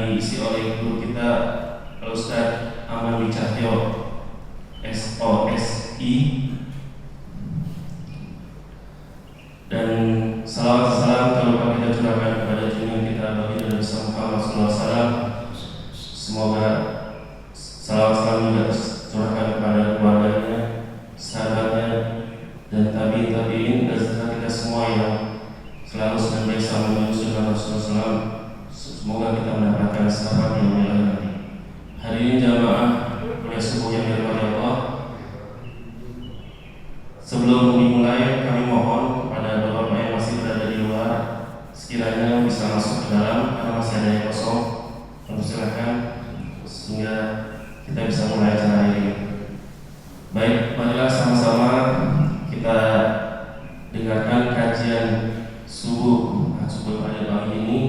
diisi oleh guru kita Ustaz Aman Wicahyo SOSI, dan salawat salam telah kita curahkan kepada junjungan kita baginda Nabi Muhammad SAW. Semoga salawat salam juga curahkan kepada keluarganya, sahabatnya, dan tabi'in dan serta kita semua yang selalu senantiasa menuju sunnah Rasulullah SAW. Semoga kita mendapatkan syafaat yang mulia nanti. Hari ini jamaah kuliah subuh yang dirahmati Allah, sebelum dimulai kami mohon kepada bapak-bapak yang masih berada di luar sekiranya bisa masuk ke dalam karena masih ada yang kosong. Silakan sehingga kita bisa mulai acara ini. Baik, marilah sama-sama kita dengarkan kajian subuh pada pagi ini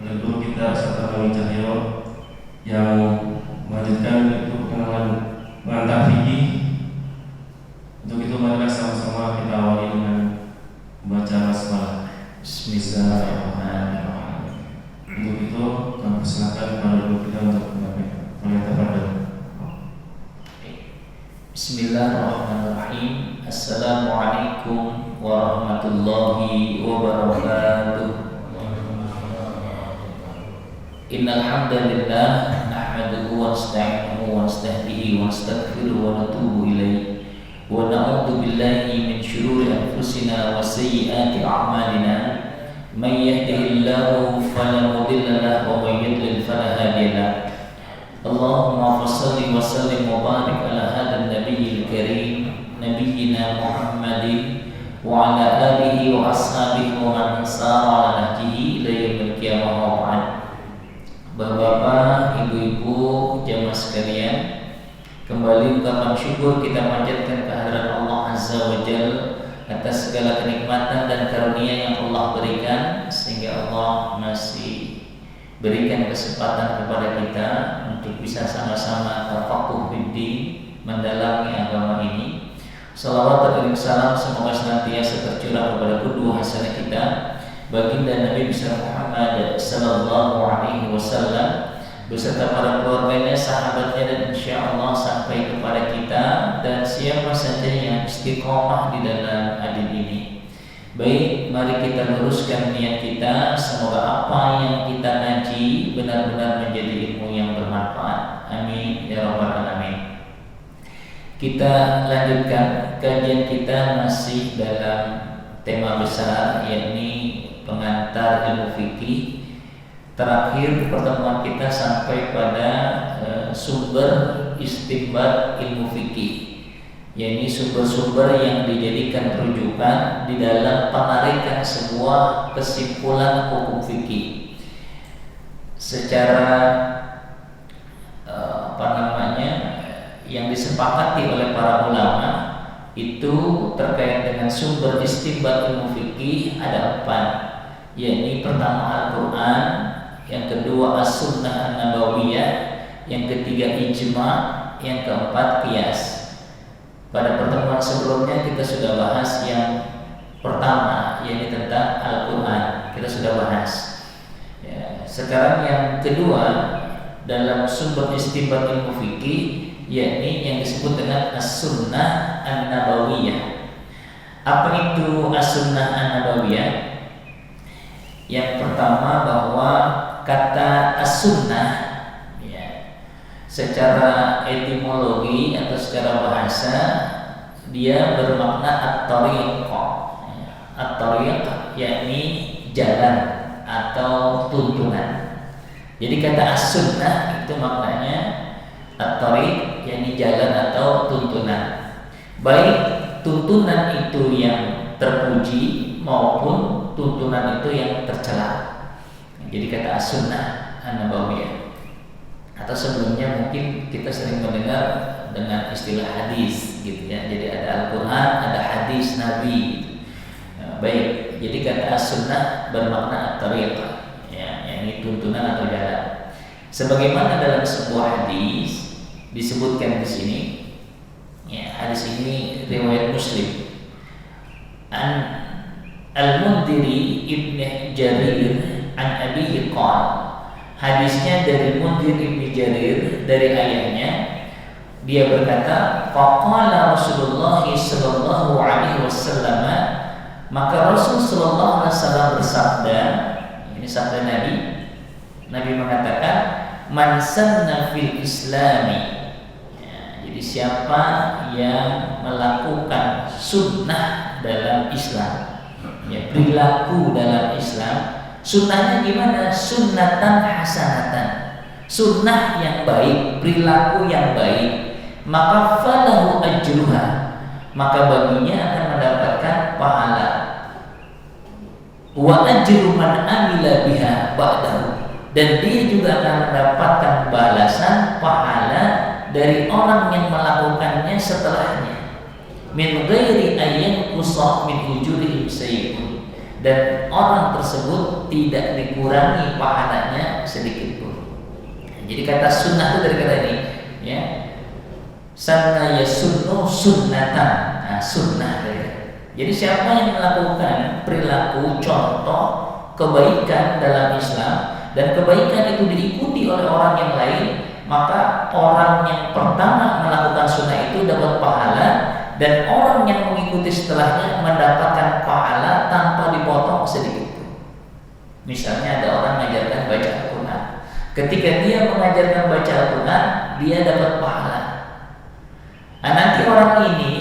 oleh guru kita Ustaz Aman Wicahyo yang melanjutkan itu perkenalan pengantar fikih. Untuk itu marilah sama-sama kita awali dengan membaca basmalah. Bismillahirrahmanirrahim. Untuk itu kami persilakan kepada guru kita untuk menyampaikan. Bismillahirrahmanirrahim. Assalamualaikum warahmatullahi wabarakatuh. Innal hamdalillah nahmaduhu wa nasta'inuhu wa nastahdihi wa nastaghfiruhu wa natubu ilaihi wa na'udzu billahi min shururi anfusina wa sayyiati a'malina. May yahdihillahu fala mudilla lahu wa may yudlil fala hadiya lahu. Allahumma shalli wa sallim wa barik ala hadzal nabiyil karim nabiyyina Muhammadin wa ala alihi wa ashabihi wa man sara ala nahjihi ila yaumil qiyamah wa ba'd. Bapak-bapak, ibu-ibu, jamaah sekalian, kembali ungkapan syukur kita panjatkan kehadirat Allah Azza wa Jalla atas segala kenikmatan dan karunia yang Allah berikan, sehingga Allah masih berikan kesempatan kepada kita untuk bisa sama-sama tafaqquh fiddin, mendalami agama ini. Salawat dan salam semoga senantiasa tercurah kepada qudwah hasanah kita, baginda Nabi besar Muhammad sallallahu alaihi wasallam beserta para keluarganya, sahabatnya, dan insyaallah sampai kepada kita dan siapa saja yang istiqomah di dalam adil ini. Baik, mari kita luruskan niat kita. Semoga apa yang kita ngaji benar-benar menjadi ilmu yang bermanfaat. Amin ya rabbal alamin. Kita lanjutkan kajian kita masih dalam tema besar, yakni pengantar ilmu fikih. Terakhir pertemuan kita sampai pada sumber istinbat ilmu fikih, yakni sumber-sumber yang dijadikan rujukan di dalam penarikan sebuah kesimpulan hukum fikih secara yang disepakati oleh para ulama. Itu terkait dengan sumber istinbat ilmu fikih ada 4, yakni pertama Al-Quran, yang kedua As-Sunnah An-Nabawiyah, yang ketiga Ijma', yang keempat Qiyas. Pada pertemuan sebelumnya kita sudah bahas yang pertama, yakni tentang Al-Quran, kita sudah bahas ya. Sekarang yang kedua dalam sumber istinbat ilmu fikih, yakni yang disebut dengan As-Sunnah An-Nabawiyah. Apa itu As-Sunnah An-Nabawiyah? Yang pertama bahwa kata As-Sunnah ya, secara etimologi atau secara bahasa dia bermakna at-tariqah. At-tariqah yakni jalan atau tuntunan. Jadi kata As-Sunnah itu maknanya at-tariq, yakni jalan atau tuntunan. Baik tuntunan itu yang terpuji maupun tuntunan itu yang tercela. Jadi kata As-Sunnah An-Nabawiyah. Atau sebelumnya mungkin kita sering mendengar dengan istilah hadis gitu ya. Jadi ada Al-Quran, ada hadis Nabi gitu. Baik, jadi kata As-Sunnah bermakna at-tariq ya, yakni tuntunan atau jalan. Sebagaimana dalam sebuah hadis disebutkan di sini ya, hadis ini riwayat Muslim. Al-Mundhiri Ibn Jarir an Abihi qala Hadisnya dari Mundhir bin Jarir dari ayahnya, dia berkata, faqala Rasulullah sallallahu alaihi wasallam, maka Rasul sallallahu alaihi wasallam bersabda, ini sabda Nabi. Nabi mengatakan, man sanna fil islami, ya, jadi siapa yang melakukan sunnah dalam Islam, ya, perilaku dalam Islam. Sunnahnya gimana? Sunnatan hasanatan, sunnah yang baik, perilaku yang baik. Maka falahu ajruha, maka baginya akan mendapatkan pahala. Wa ajru man amila biha ba'dahu, dan dia juga akan mendapatkan balasan pahala dari orang yang melakukannya setelahnya. Min ghairi ayyan qusah min ujurihim sayyidun, dan orang tersebut tidak dikurangi pahalanya sedikit pun. Jadi kata sunnah itu dari kata ini, ya. Sanna yasunnu sunnatan, nah, sunnah dari. Jadi siapa yang melakukan perilaku contoh kebaikan dalam Islam dan kebaikan itu diikuti oleh orang yang lain, maka orang yang pertama melakukan sunnah itu dapat pahala, dan orang yang mengikuti setelahnya mendapatkan pahala tanpa dipotong sedikit pun. Misalnya ada orang mengajarkan baca Al-Quran, ketika dia mengajarkan baca Al-Quran, dia dapat pahala. Nah, nanti orang ini,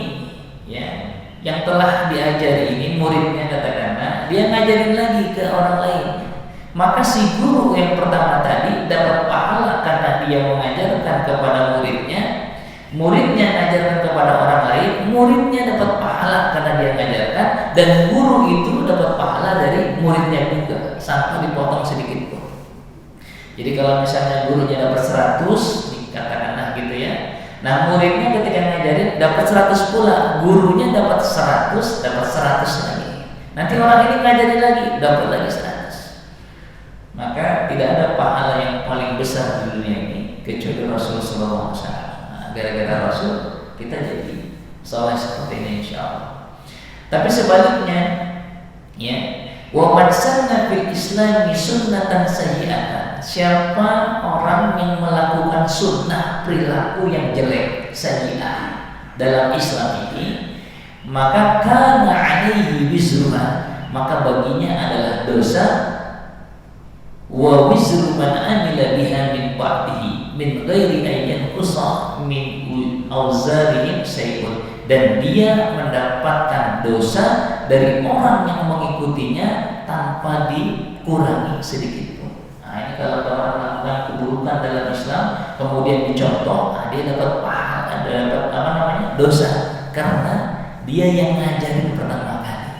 ya, yang telah diajari ini, muridnya katakanlah, dia ngajarin lagi ke orang lain, maka si guru yang pertama tadi dapat pahala karena dia mengajarkan kepada muridnya, muridnya mengajarkan kepada orang lain, muridnya dapat pahala karena dia mengajarkan, dan guru itu dapat pahala dari muridnya juga tanpa dipotong sedikit pun. Jadi kalau misalnya gurunya dapat 100, katakanlah gitu ya, nah muridnya ketika ngajarin dapat 100 pula, gurunya dapat 100, dapat 100 lagi. Nanti orang ini ngajarin lagi, dapat lagi 100. Maka tidak ada pahala yang paling besar di dunia ini kecuali Rasulullah SAW. Gara-gara Rasul kita jadi soleh seperti ini, insyaallah. Tapi sebaliknya, ya, wa man sanna fil islami sunnatan sayyi'atan, siapa orang yang melakukan sunnah perilaku yang jelek, sayyi'ah dalam Islam ini, maka kana 'alaihi wizruha, maka baginya adalah dosa, wa wizru man amila biha min ba'dihi min ghairi ayyan qusah min auzarihim syai'un, dan dia mendapatkan dosa dari orang yang mengikutinya tanpa dikurangi sedikit pun. Nah, ini kalau orang melakukan keburukan dalam Islam kemudian dicontoh, nah, dia dapat pahala, dapat apa namanya, dosa karena dia yang ngajarin pertama kali.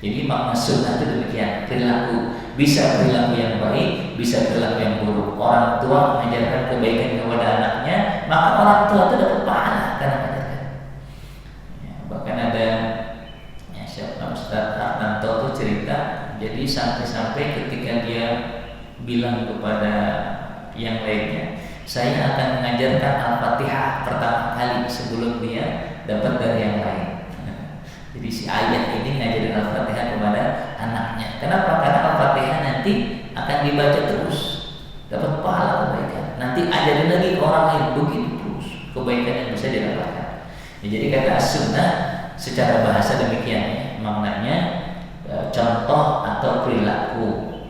Jadi makna sunnah itu demikian, perilaku. Bisa perilaku yang baik, bisa perilaku yang buruk. Orang tua mengajarkan kebaikan kepada anaknya, maka orang tua itu dapat pahala karena mengajarkan. Ya, bahkan ada, ya, siapa Ustaz Artanto itu cerita, jadi sampai-sampai ketika dia bilang kepada yang lainnya, saya akan mengajarkan Al-Fatihah pertama kali sebelum dia dapat dari yang lain. Jadi si ayah ini ngajarin Al-Fatihah kepada anaknya. Kenapa? Karena Al-Fatihah nanti akan dibaca terus, dapat pahala kebaikan. Nanti ajarin lagi ke orang lain, begitu terus kebaikan yang bisa didapatkan. Ya, jadi kata as-sunnah secara bahasa demikian, ya, maknanya contoh atau perilaku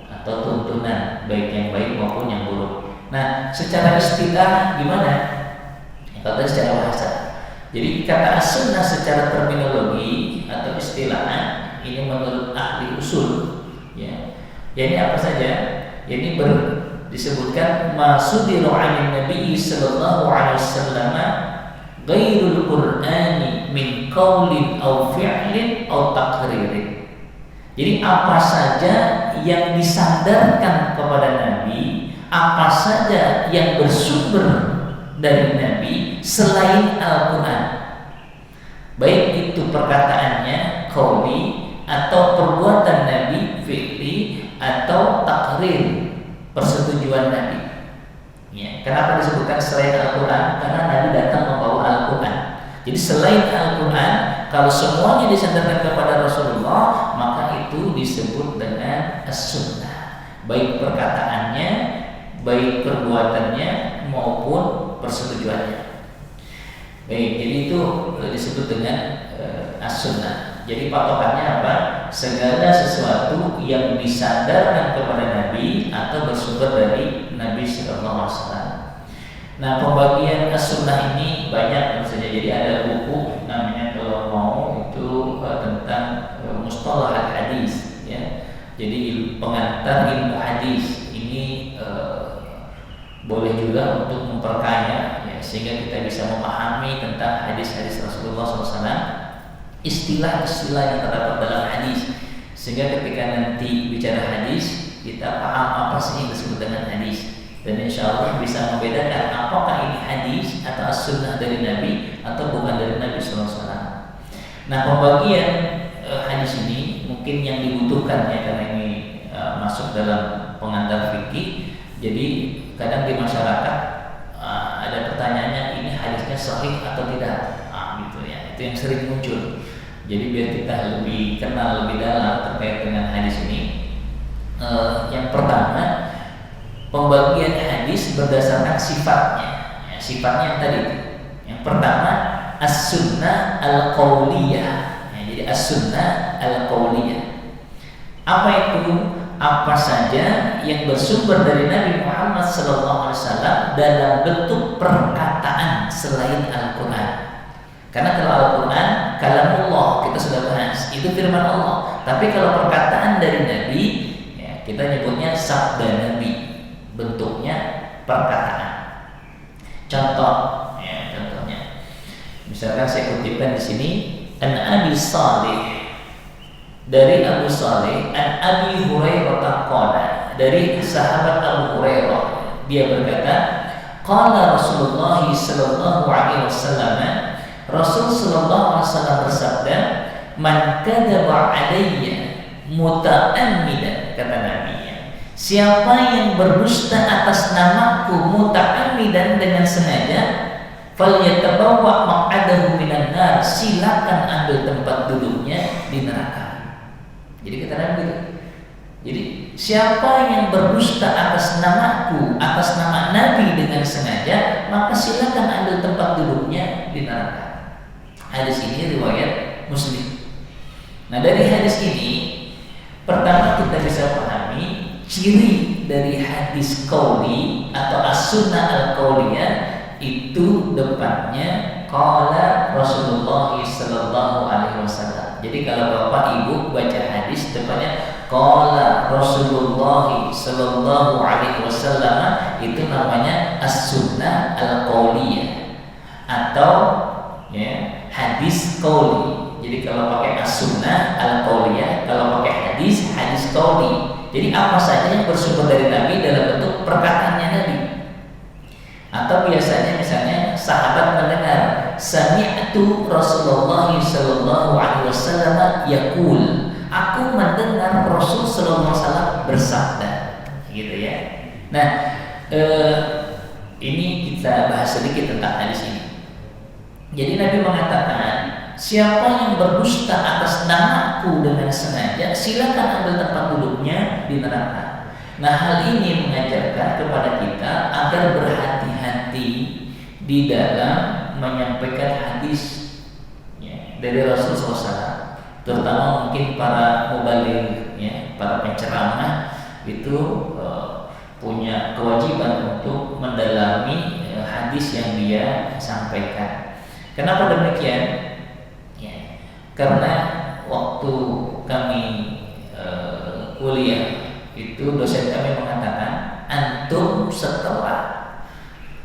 atau tuntunan baik yang baik maupun yang buruk. Nah, secara istilah gimana? Kalau secara bahasa. Jadi kata as-sunnah secara terminologi atau istilah ini menurut ahli usul, ya. Ya, ini apa saja? Ini disebutkan masudiru 'anil Nabi sallallahu alaihi wasallam ghairul Qur'ani min qaulin aw fi'lin aw taqririn. Jadi apa saja yang disandarkan kepada Nabi, apa saja yang bersumber dari Nabi selain Al-Quran, baik itu perkataannya qauli atau perbuatan Nabi fi'li atau takrir persetujuan Nabi. Ya, kenapa disebutkan selain Al-Quran? Karena Nabi datang membawa Al-Quran. Jadi selain Al-Quran, kalau semuanya disandarkan kepada Rasulullah, maka itu disebut dengan as-sunnah. baik perkataannya, baik perbuatannya maupun persetujuannya. Baik, jadi itu disebut dengan as-sunnah. Jadi patokannya apa? Segala sesuatu yang disandarkan kepada Nabi atau bersumber dari Nabi Sallallahu Alaihi Wasallam. Nah, pembagian as-sunnah ini banyak saja. Jadi ada buku namanya kalau mau itu tentang mustalah al-hadis, ya. Jadi pengantar ilmu hadis ini boleh juga untuk memperkaya, ya, sehingga kita bisa memahami tentang hadis-hadis Rasulullah SAW, istilah-istilah yang terdapat dalam hadis, sehingga ketika nanti bicara hadis kita paham apa sih yang disebut dengan hadis, dan insya Allah bisa membedakan apakah ini hadis atau as-sunnah dari Nabi atau bukan dari Nabi SAW. Nah, pembagian hadis ini mungkin yang dibutuhkan, ya, karena ini masuk dalam pengantar fikih. Jadi kadang di masyarakat ada pertanyaannya, ini hadisnya sahih atau tidak, gitu ya. Itu yang sering muncul. Jadi biar kita lebih kenal lebih dalam terkait dengan hadis ini, yang pertama, pembagian hadis berdasarkan sifatnya. Ya, sifatnya yang tadi. Yang pertama, as-sunnah al-qauliyah. Ya, jadi as-sunnah al-qauliyah. Apa itu? Apa saja yang bersumber dari Nabi Muhammad SAW dalam bentuk perkataan selain Al-Quran. Karena kalau Al-Quran, kalamullah, kita sudah bahas, itu firman Allah. Tapi kalau perkataan dari Nabi, ya, kita nyebutnya sabda Nabi, bentuknya perkataan. Contoh, ya, contohnya, misalkan saya kutipkan di sini, An Abi Salih, dari Abu Salih, An Abi Hurairah qala, dari sahabat Abu Hurairah, dia berkata, qala Rasulullah sallallahu alaihi wasallam, Rasul sallallahu alaihi wasallam bersabda, man kadzaba alayya muta'ammidan, kata Nabi, siapa yang berdusta atas namaku muta'ammidan, dengan sengaja, falyatabawwa maq'adahu minan nar, silakan ambil tempat duduknya di neraka. Jadi kata Nabi, jadi siapa yang berdusta atas namaku, atas nama Nabi dengan sengaja, maka silakan ambil tempat duduknya di neraka. Hadis ini riwayat Muslim. Nah, dari hadis ini pertama kita bisa pahami ciri dari hadis qauli atau as-sunnah al-qauliyah, itu depannya qala Rasulullah sallallahu alaihi wasallam. Jadi kalau Bapak Ibu baca hadis depannya qala Rasulullah sallallahu alaihi wasallam, itu namanya as-sunnah al-qauliyah atau, ya, hadis qauli. Jadi kalau pakai as-sunnah al-qauliyah, kalau pakai hadis, hadis qauli. Jadi apa saja yang bersumber dari Nabi dalam bentuk perkataannya Nabi. Atau biasanya misalnya sahabat mendengar, sami'tu Rasulullah sallallahu alaihi wasallam yaqul, aku mendengar Rasul sallallahu alaihi wasallam bersabda, gitu ya. Nah, ini kita bahas sedikit tentang hadis ini. Jadi Nabi mengatakan, siapa yang berdusta atas namaku dengan sengaja, silakan ambil tempat duduknya di neraka. Nah, hal ini mengajarkan kepada kita agar berhati-hati di dalam menyampaikan hadis, ya, dari Rasulullah SAW, terutama mungkin para mubaligh, ya, para penceramah itu punya kewajiban untuk mendalami hadis yang dia sampaikan. Kenapa demikian? Ya, karena waktu kami kuliah itu dosen kami mengatakan, antum setelah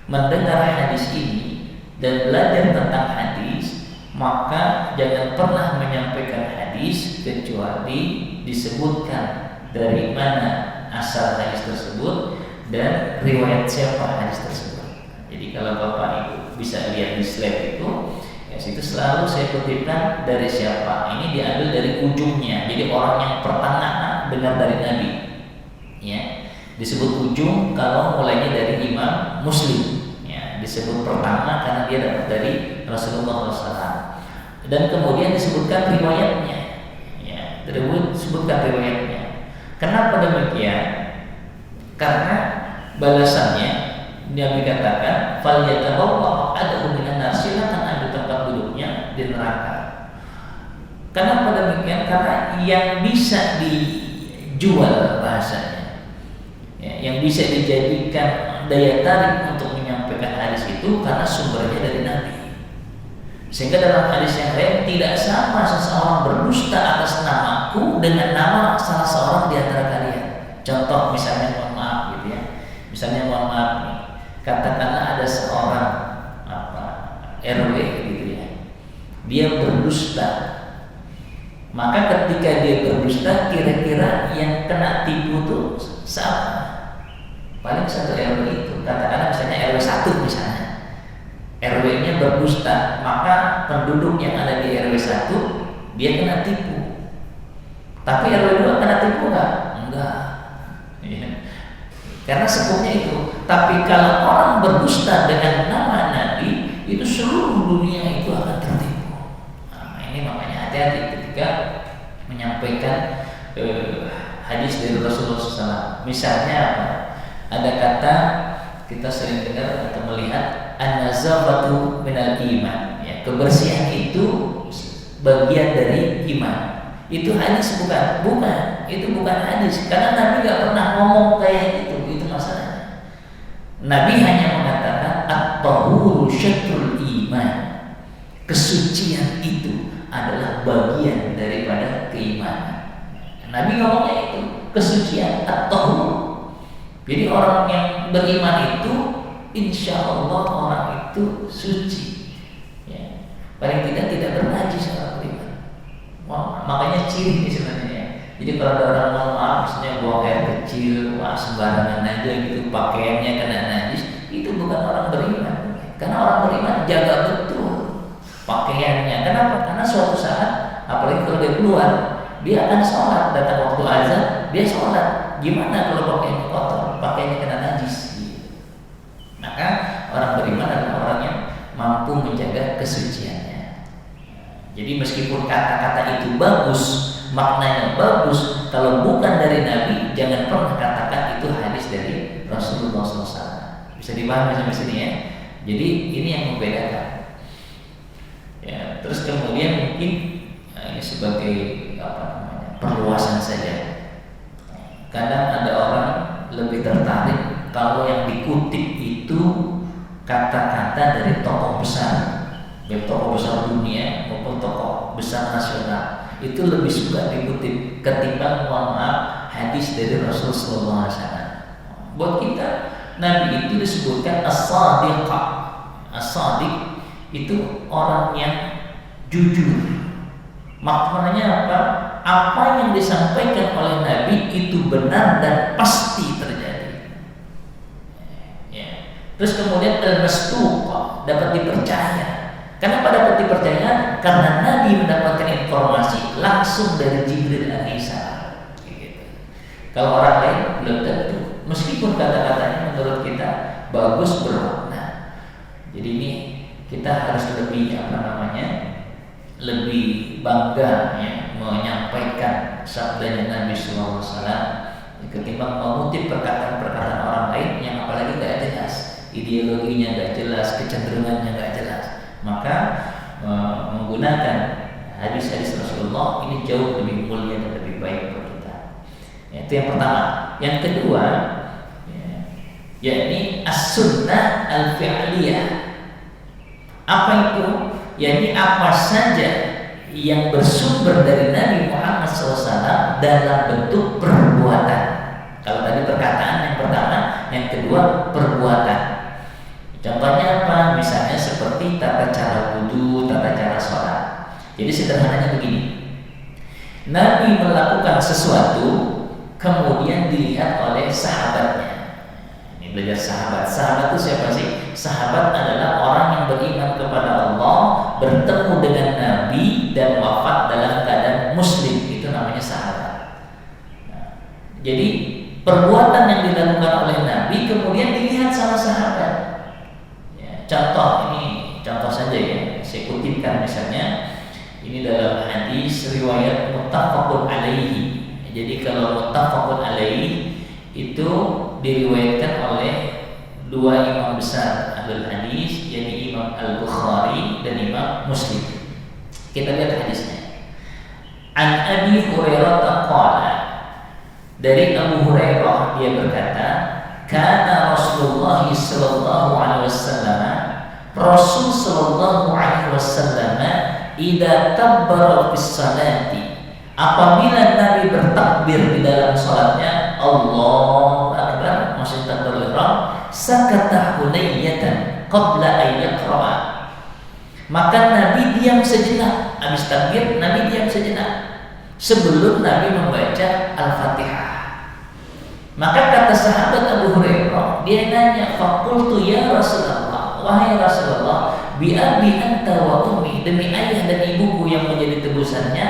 mendengar hadis ini dan belajar tentang hadis, maka jangan pernah menyampaikan hadis kecuali disebutkan dari mana asal hadis tersebut dan riwayat siapa hadis tersebut. Jadi kalau Bapak Ibu bisa lihat di slide itu, ya, situ selalu saya kutipkan dari siapa. Ini diambil dari ujungnya. Jadi orang yang pertama dengar dari Nabi, ya, disebut ujung kalau mulainya dari Imam Muslim, ya, disebut pertama karena dia dapat dari Rasulullah SAW, dan kemudian disebutkan riwayatnya, ya, disebutkan riwayatnya. Kenapa demikian? Karena balasannya Nabi katakan fal yatabawwa adahu minan nar, silakan ambil tempat duduknya di neraka. Kenapa demikian? Karena yang bisa dijual bahasanya, ya, yang bisa dijadikan daya tarik untuk menyampaikan hadis itu karena sumbernya dari Nabi. Sehingga dalam hadis yang lain tidak sama seseorang berdusta atas namaku dengan nama salah seorang di antara kalian. Contoh misalnya, mohon maaf gitu ya. Misalnya mohon maaf nih, katakanlah ada seorang RW gitu ya. Dia berdusta. Maka ketika dia berdusta, kira-kira yang kena tipu tuh siapa? Paling satu RW itu. Katakanlah misalnya RW 1 misalnya. RW-nya berdusta, maka penduduk yang ada di RW 1 dia kena tipu. Tapi RW 2 kena tipu enggak? Enggak. Ya. Karena sebabnya itu. Tapi kalau orang berdusta dengan nama Nabi, itu seluruh dunia itu akan tertipu. Nah, ini makanya hati-hati ketika menyampaikan hadis dari Rasulullah SAW. Misalnya apa? Ada kata kita sering dengar atau melihat an-nazafatu minal iman, ya, kebersihan itu bagian dari iman. Itu hadis bukan? Bukan. Itu bukan hadis. Karena Nabi gak pernah ngomong kayak gitu. Itu masalahnya. Nabi hanya mengatakan at-tahuru syatrul iman. Kesucian itu adalah bagian daripada keimanan. Nabi ngomongnya itu kesucian at-tahur. Jadi orang yang beriman itu insya Allah orang itu suci, ya. Paling tidak bernajis orang beriman. Makanya ciri sebenarnya. Jadi kalau ada orang mohon maaf, misalnya buang air kecil, wah sembarangan aja gitu, pakaiannya kena najis, itu bukan orang beriman. Karena orang beriman jaga betul pakaiannya. Kenapa? Karena suatu saat, apalagi kalau dia keluar, dia akan sholat. Datang waktu azan, dia sholat. Gimana kalau pakaiannya kotor, pakaiannya kena najis? Maka orang beriman adalah orang yang mampu menjaga kesuciannya. Jadi meskipun kata-kata itu bagus, maknanya bagus, kalau bukan dari Nabi, jangan pernah katakan itu hadis dari Rasulullah SAW. Bisa dipahami sampai sini ya. Jadi ini yang membedakan. Ya, terus kemudian mungkin ini sebagai perluasan saja. Kadang ada orang lebih tertarik kalau yang dikutip itu kata-kata dari tokoh besar, baik tokoh besar dunia maupun tokoh besar nasional, itu lebih suka dikutip ketimbang mohon maaf hadis dari Rasulullah SAW. Buat kita Nabi itu disebutkan as-sadiq. As-sadiq itu orang yang jujur. Maknanya apa? Apa yang disampaikan oleh Nabi itu benar dan pasti terjadi. Ya. Terus kemudian al-masduq, dapat dipercaya. Kenapa dapat dipercaya? Karena Nabi mendapatkan informasi langsung dari Jibril alaihissalam. Gitu. Kalau orang lain belum tentu. Meskipun kata-katanya menurut kita bagus bermakna. Jadi ini kita harus lebih lebih bangga ya, menyampaikan sabdanya Nabi SAW ketimbang mengutip perkataan-perkataan orang lain yang apalagi tidak jelas, ideologinya tidak jelas, kecenderungannya tidak jelas. Maka menggunakan hadis-hadis Rasulullah ini jauh lebih mulia dan lebih baik buat kita. Ya, itu yang pertama. Yang kedua, yakni as-sunnah al-fi'liyah. Apa itu? Yakni apa saja yang bersumber dari Nabi Muhammad SAW dalam bentuk perbuatan. Kalau tadi perkataan yang pertama, yang kedua perbuatan. Contohnya apa? Misalnya seperti tata cara wudu, tata cara sholat. Jadi sederhananya begini, Nabi melakukan sesuatu kemudian dilihat oleh sahabatnya. Ini belajar sahabat. Sahabat itu siapa sih? Sahabat adalah orang yang beriman kepada Allah, bertemu dengan Nabi dan wafat dalam keadaan muslim. Itu namanya sahabat. Nah, jadi perbuatan yang dilakukan oleh Nabi kemudian dilihat sama sahabat. Ya, contoh saja ya. Saya kutipkan misalnya ini dalam hadis riwayat muttafaqun alaihi. Jadi kalau muttafaqun alaihi itu diriwayatkan oleh dua imam besar ahlul hadis, yakni Imam Al-Bukhari dan Imam Muslim. Kita lihat hadisnya. An Abi Hurairah qala, dari Abu Hurairah dia berkata, kana Rasulullah sallallahu alaihi wasallam, Rasul sallallahu alaihi wasallam idza tabbara fis salati, apabila Nabi bertakbir di dalam salatnya, Allahu akbar, maksud takbir ihram, sakata hunayyatan qabla an yaqra, maka Nabi diam sejenak. Habis takbir Nabi diam sejenak sebelum Nabi membaca Al-Fatihah. Maka kata sahabat Abu Hurairah, dia nanya, faqultu ya Rasulullah, wahai Rasulullah, bi abi anta wa ummi, demi ayah dan ibuku yang menjadi tebusannya,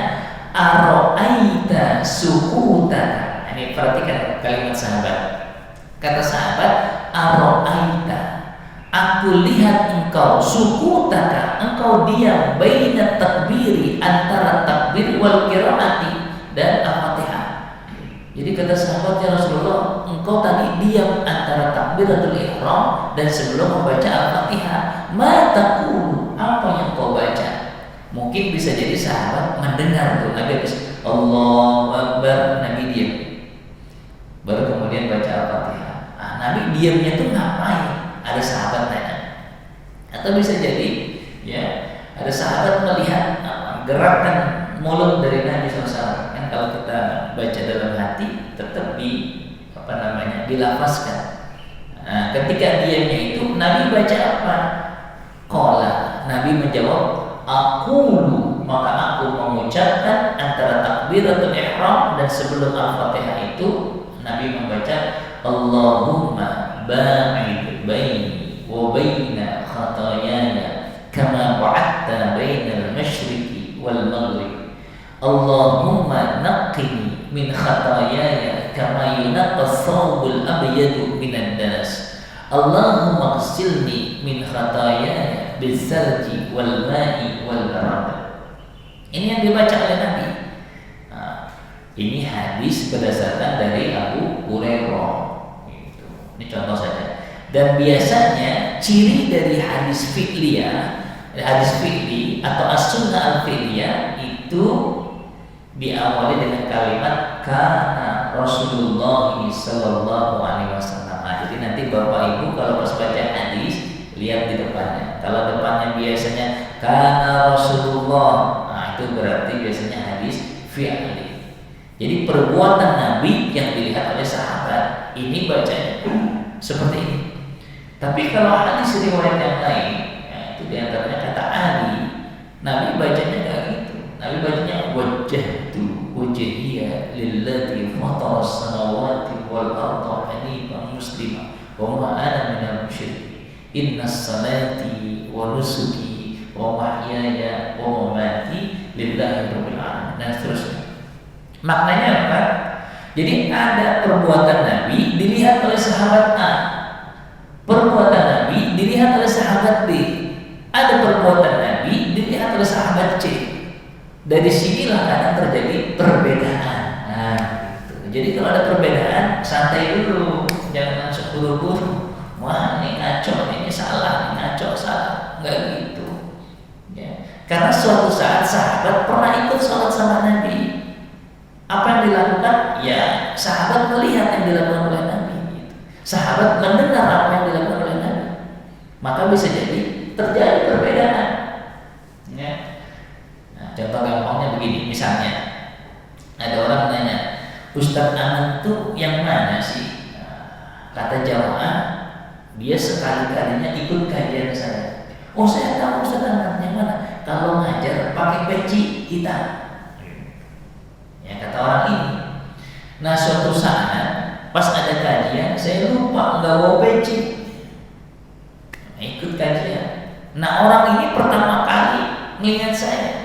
ara'aita sukutana. Ini perhatikan kalimat sahabat. Kata sahabat, ara'aita, aku lihat engkau, sukutaka, engkau diam, baina takbiri, antara takbir wal qiraati, dan Al-Fatihah. Jadi kata sahabat, ya Rasulullah, engkau tadi diam antara takbiratul ihram dan sebelum membaca Al-Fatihah. Ma taqulu, apa yang kau baca? Mungkin bisa jadi sahabat mendengar tuh Nabi habis Allahu Akbar, Nabi diam, baru kemudian baca Al-Fatihah. Nabi diamnya tuh ngapain? Ada sahabat tanya. Atau bisa jadi ya, ada sahabat melihat gerakan mulut dari Nabi SAW. Kan kalau kita baca dalam hati tetap dilafazkan. Nah, ketika diamnya itu Nabi baca apa? Qala, Nabi menjawab, aqulu, maka aku mengucapkan antara takbiratul ihram dan sebelum Al-Fatihah itu Nabi membaca Allahumma ba'id baini wa baina khataayaya kama ba'adta bainal masyriqi wal maghrib. Allahumma naqqini min khataayaya kama yunaqqa thawbul abyadu minan danas. Allahumma ghsilni min khataayaya bizarji wal ma'i wal barad. Ini yang dibaca oleh Nabi. Ini hadis berdasarkan dari Abu Hurairah. Ini contoh saja. Dan biasanya ciri dari hadis fi'liyah, hadis fi'li atau as-sunnah al-fi'liyah itu diawali dengan kalimat kana Rasulullah sallallahu alaihi wasallam. Jadi nanti Bapak Ibu kalau pas baca hadis lihat di depannya. Kalau depannya biasanya kana Rasulullah, itu berarti biasanya hadis fi'li. Jadi perbuatan Nabi yang dilihat oleh sahabat ini bacanya seperti ini. Tapi kalau hadis riwayat yang lain, itu diantaranya kata Ali, Nabi bacanya enggak gitu. Nabi bacanya wajjahtu wajhiya lillati fatara as-samawati wal arda hanifan muslima wa ma ana minal musyrikin. Innas salati wa nusuki wa mahyaya wa mamati lillahi rabbil alamin. Dan seterusnya. Maknanya apa? Jadi ada perbuatan Nabi dilihat oleh sahabat A, perbuatan Nabi dilihat oleh sahabat B, ada perbuatan Nabi dilihat oleh sahabat C. Dari sinilah kadang terjadi perbedaan. Nah, gitu. Jadi kalau ada perbedaan, santai dulu, jangan langsung buru-buru. Wah, ini ngaco, ini salah, ini ngaco, salah, enggak gitu. Ya. Karena suatu saat sahabat pernah ikut sholat sama Nabi. Apa yang dilakukan? Ya, sahabat melihat yang dilakukan oleh Nabi. Sahabat mendengar apa yang dilakukan oleh Nabi. Maka bisa jadi terjadi perbedaan. Ya. Nah, contoh gampangnya begini, misalnya ada orang nanya, Ustadz Aman tuh yang mana sih? Kata jamaah, dia sekali-kalinya ikut kajian saya. Oh, saya tahu Ustadz Aman yang mana? Kalau ngajar pakai peci hitam. Ya, kata orang ini. Nah, suatu saat pas ada kajian, saya lupa nggak bawa peci. Ikut kajian. Nah, orang ini pertama kali melihat saya.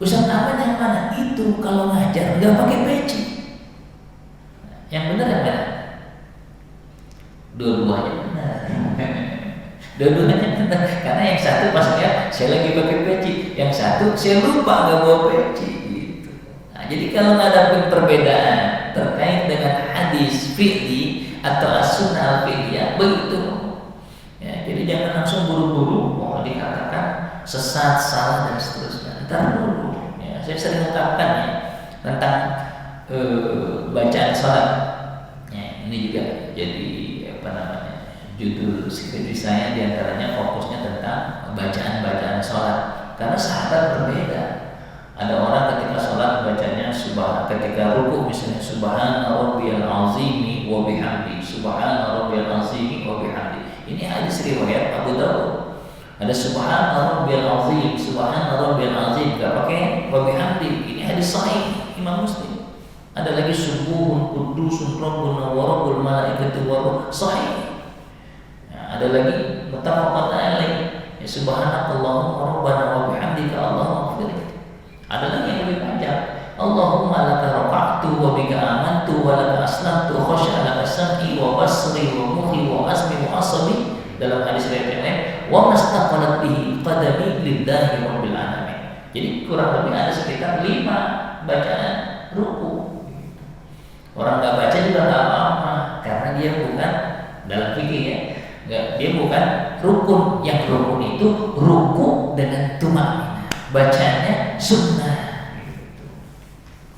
Ustaz apa yang mana? Itu kalau ngajar nggak pakai peci. Yang benar yang mana? Dua-duanya benar. Dua-duanya benar. Karena yang satu pas lihat saya lagi pakai peci, yang satu saya lupa nggak bawa peci. Jadi kalau ada perbedaan terkait dengan hadis fi'li atau as-sunnah al-fi'liyah begitu. Ya, jadi jangan langsung buru-buru mau dikatakan sesat, salah dan seterusnya. Ntar dulu. Ya, saya sering mengungkapkan ya tentang bacaan salat. Ya, ini juga jadi judul skripsi saya diantaranya fokusnya tentang bacaan-bacaan sholat, karena sahabat berbeda. Ada orang ketika sholat bacanya ketika ruku misalnya subhana rabbiyal azimi wa bihamdi, subhana rabbiyal azimi wa bihamdi. Ini hadis riwayat Abu Dawud. Ada subhana rabbiyal azim, subhana rabbiyal azim, enggak pakai wa bihamdi. Ini hadis sahih Imam Muslim. Ada lagi subuhun qudusun rabbuna wa rabbul malaikati wa ruh, sahih. Ada lagi muttafaqun alaih, ya subhanakallahumma rabbana wa bihamdika allahumma ighfir. Ada lagi yang lebih panjang, Allahumma laka rafa'tu wa bika amantu wa laka aslamtu khasya laka sam'i wa basri wa mukhi wa asmi wa asabi. Dalam hadis riwayat yang lain, wa mastaqalat bihi qadami lillahi rabbil alamin. Jadi kurang lebih ada sekitar 5 bacaan ruku. Orang enggak baca juga enggak apa-apa, karena dia bukan dalam fikih ya. Dia bukan rukun. Yang rukun itu ruku dengan tumakninah, bacanya sunnah gitu.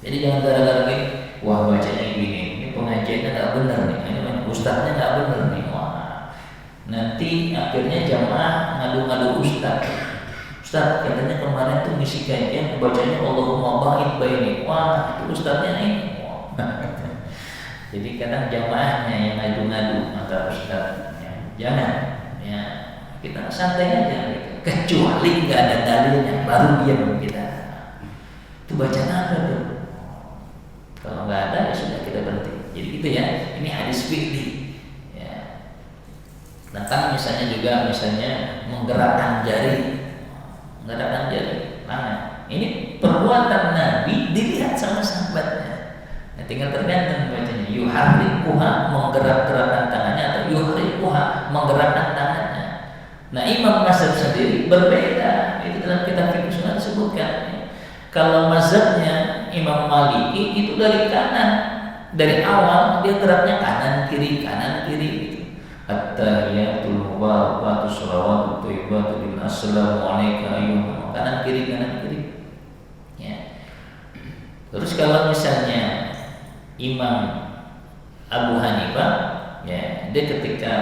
Jadi jangan gara-gara gini, wah bacanya gini, ini pengajiannya nggak benar nih, ini ustadznya nggak benar nih, wah nanti akhirnya jamaah ngadu-ngadu ustadz katanya kemarin tuh ngisi kajian bacanya Allahumma ba'id baini, wah itu ustadznya ini. Jadi kadang jamaahnya yang ngadu-ngadu antara ustadz. Jangan, ya kita santai aja gitu. Kecuali nggak ada dalilnya, baru diam kita. Itu bacaan apa tuh? Kalau nggak ada ya sudah kita berhenti. Jadi gitu ya. Ini hadis fiqhi. Ya. Tentang misalnya menggerakkan jari, tangan. Ini perbuatan Nabi dilihat sama sahabatnya. Nah, tinggal tergantung bacanya. Yuharrikuha, menggerak-gerakkan tangannya, atau yuharrikuha, menggerakkan tangannya. Nah, Imam mazhab sendiri berbeda. Itu dalam kitab Fiqh Sunnah disebutkan. Kalau mazhabnya Imam Maliki itu dari kanan, dari awal dia geraknya kanan kiri gitu. At-tahiyatul mubarakatuh shalawatut thayyibatu lillah assalamu alayka ayyuhal kanan kiri. Ya. Terus kalau misalnya Imam Abu Hanifah, ya, dia ketika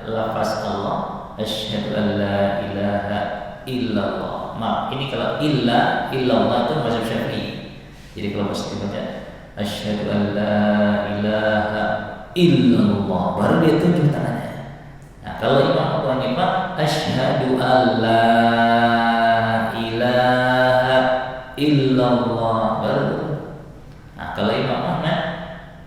lafaz Allah, asyhadu an la ilaha illallah. Maaf, ini kalau illallah itu mazhab Syafi'i. Jadi kalau mesti dibaca asyhadu an la ilaha illallah, baru dia tunjuk tangannya. Nah, kalau Imam Abu Hanifah asyhadu an la ilaha illallah, baru. Nah, kalau Imam Ahmad